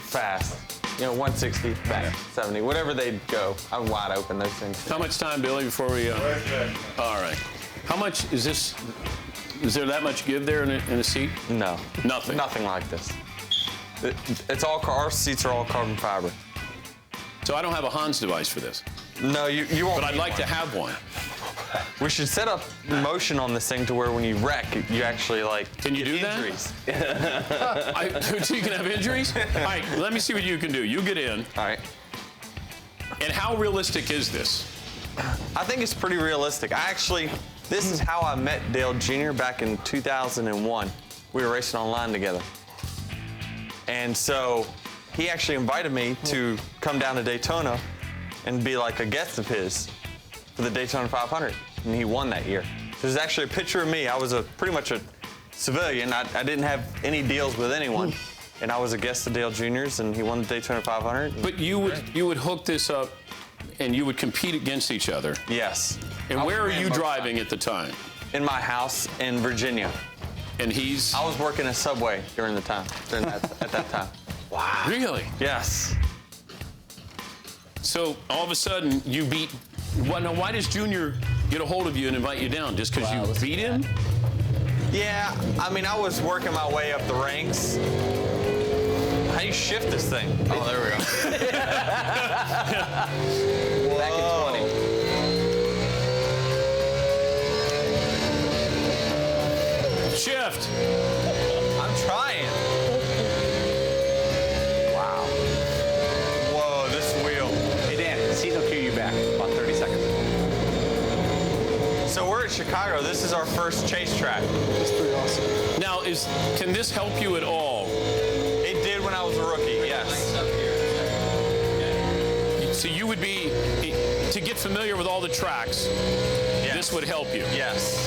fast. You know, 160, back 70, whatever they'd go. I'm wide open, those things. How much time, Billy, before we... All right. How much is this... Is there that much give there in a seat? No. Nothing? Nothing like this. It's all... Our seats are all carbon fiber. So I don't have a Hans device for this? No, you won't. But I'd like to have one. We should set up motion on this thing to where when you wreck, you actually, like, can you do injuries. That? So you can have injuries? All right, let me see what you can do. You get in. All right. And how realistic is this? I think it's pretty realistic. This is how I met Dale Jr. back in 2001. We were racing online together. And so he actually invited me to come down to Daytona and be like a guest of his for the Daytona 500, and he won that year. There's actually a picture of me. I was pretty much a civilian. I didn't have any deals with anyone, and I was a guest of Dale Jr.'s, and he won the Daytona 500. But you would hook this up, and you would compete against each other. Yes. And where are you driving at the time? In my house in Virginia. And he's? I was working a Subway at that time. Wow. Really? Yes. So all of a sudden you beat. Well, now, why does Junior get a hold of you and invite you down? Just because you beat him? Yeah, I mean, I was working my way up the ranks. How do you shift this thing? Oh, there we go. Back in 20. Shift. I'm trying. Wow. Whoa, this wheel. Hey, Dan, the seat will cue you back about 30 seconds. So we're at Chicago. This is our first chase track. That's pretty awesome. Now, can this help you at all? It did when I was a rookie, yes. So you would be, to get familiar with all the tracks, Yes. This would help you. Yes.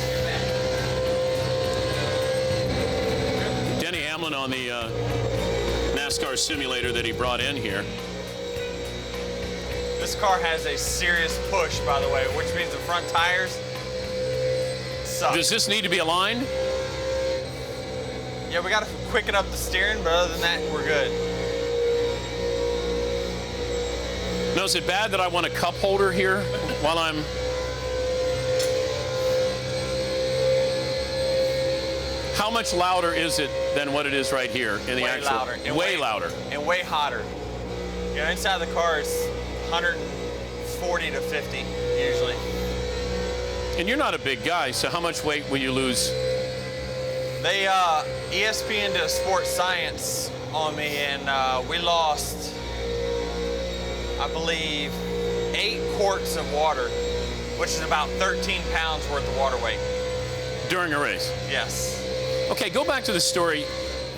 Denny Hamlin on the Nascar simulator that he brought in here. This car has a serious push, by the way, which means the front tires suck. Does this need to be aligned? Yeah, we got to quicken up the steering, but other than that, we're good. Now, is it bad that I want a cup holder here while I'm... How much louder is it than what it is right here in the actual? Louder. And way louder. And way hotter. You know, inside the car is 140 to 50 usually. And you're not a big guy, so how much weight will you lose? They, ESPN did a sports science on me, and we lost, I believe, 8 quarts of water, which is about 13 pounds worth of water weight. During a race? Yes. Okay, go back to the story.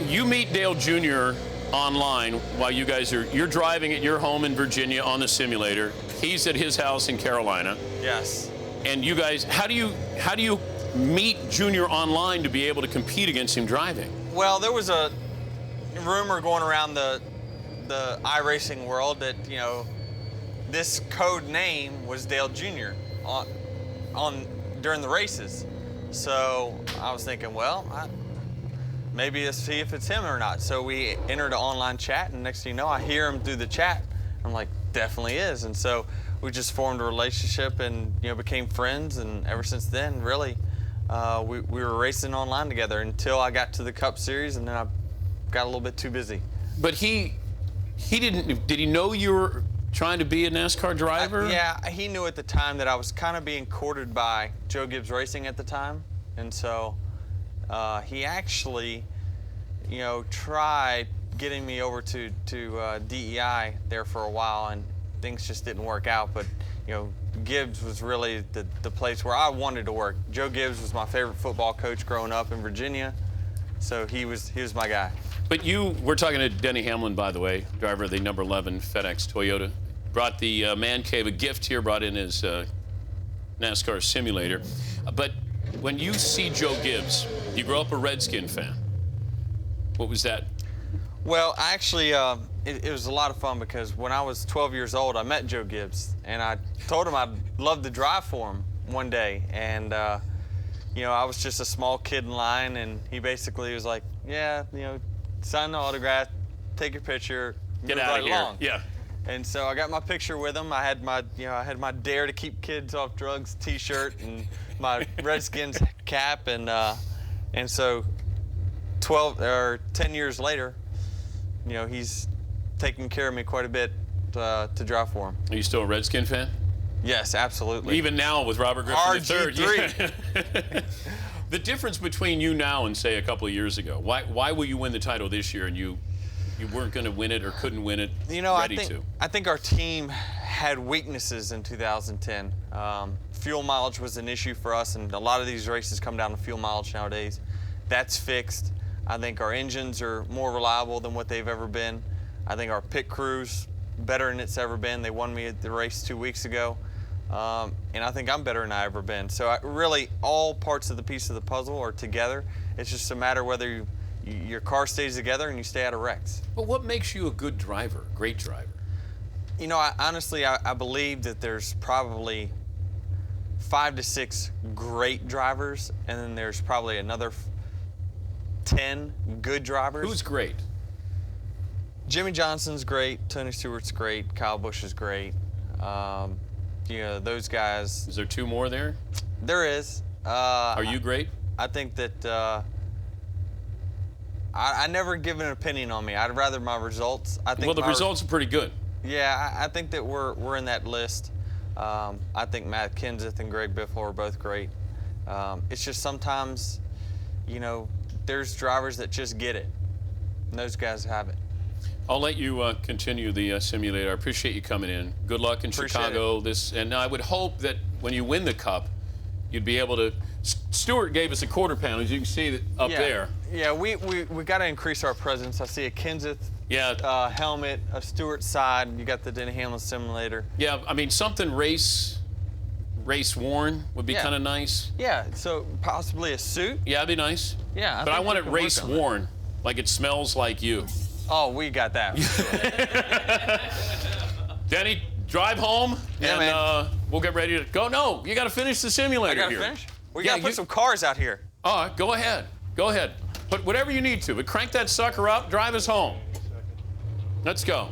You meet Dale Jr. online while you're driving at your home in Virginia on the simulator. He's at his house in Carolina. Yes. And you guys, how do you meet Junior online to be able to compete against him driving? Well, there was a rumor going around the iRacing world that, you know, this code name was Dale Jr. on during the races. So I was thinking, well, maybe let's see if it's him or not. So we entered an online chat, and next thing you know, I hear him through the chat. I'm like, definitely is. And so we just formed a relationship and, you know, became friends. And ever since then, really, we were racing online together until I got to the Cup Series, and then I got a little bit too busy. But did he know you were trying to be a NASCAR driver? Yeah, he knew at the time that I was kind of being courted by Joe Gibbs Racing at the time. And so he actually, you know, tried getting me over to DEI there for a while, and things just didn't work out. But, you know, Gibbs was really the place where I wanted to work. Joe Gibbs was my favorite football coach growing up in Virginia, so he was my guy. But we're talking to Denny Hamlin, by the way, driver of the number 11 FedEx Toyota. Brought the man cave a gift here, brought in his NASCAR simulator. But when you see Joe Gibbs, you grew up a Redskin fan. What was that? Well, actually, it was a lot of fun because when I was 12 years old, I met Joe Gibbs, and I told him I'd love to drive for him one day. And, you know, I was just a small kid in line, and he basically was like, yeah, you know, sign the autograph, take your picture, Get move out right of here. along. Yeah. And so I got my picture with him. I had my Dare to Keep Kids Off Drugs T-shirt and my Redskins cap, and so 10 years later, he's taking care of me quite a bit to drive for him. Are you still a Redskin fan? Yes, absolutely. Even now with Robert Griffin III. RG3. Yeah. The difference between you now and, say, a couple of years ago, why will you win the title this year and you weren't going to win it or couldn't win it I think our team had weaknesses in 2010. Fuel mileage was an issue for us, and a lot of these races come down to fuel mileage nowadays. That's fixed. I think our engines are more reliable than what they've ever been. I think our pit crew's better than it's ever been. They won me at the race 2 weeks ago. And I think I'm better than I've ever been. So really, all parts of the piece of the puzzle are together. It's just a matter whether your car stays together and you stay out of wrecks. But what makes you a good driver, great driver? Honestly, I believe that there's probably 5 to 6 great drivers, and then there's probably another 10 good drivers. Who's great? Jimmy Johnson's great. Tony Stewart's great. Kyle Busch is great. Those guys. Is there 2 more there? There is. Are you great? I think that I never give an opinion on me. I'd rather my results. Well, the results are pretty good. Yeah, I think that we're in that list. I think Matt Kenseth and Greg Biffle are both great. It's just sometimes, there's drivers that just get it, and those guys have it. I'll let you continue the simulator. I appreciate you coming in. Good luck in Chicago. And I would hope that when you win the Cup, you'd be able to. Stewart gave us a quarter pound, as you can see up there. Yeah, we got to increase our presence. I see a Kenseth helmet, a Stewart side. You got the Denny Hamlin simulator. Yeah, I mean something race worn would be kind of nice. Yeah, so possibly a suit. Yeah, it'd be nice. Yeah, but I want it race worn, like it smells like you. Oh, we got that. Denny, drive home, and we'll get ready to go. No, you got to finish the simulator here. I got to finish? We got to put some cars out here. All right, go ahead. Go ahead. Put whatever you need to, but crank that sucker up, drive us home. Let's go.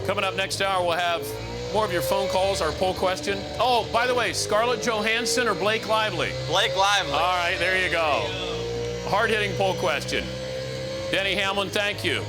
Coming up next hour, we'll have more of your phone calls, our poll question. Oh, by the way, Scarlett Johansson or Blake Lively? Blake Lively. All right, there you go. Hard-hitting poll question. Denny Hamlin, thank you.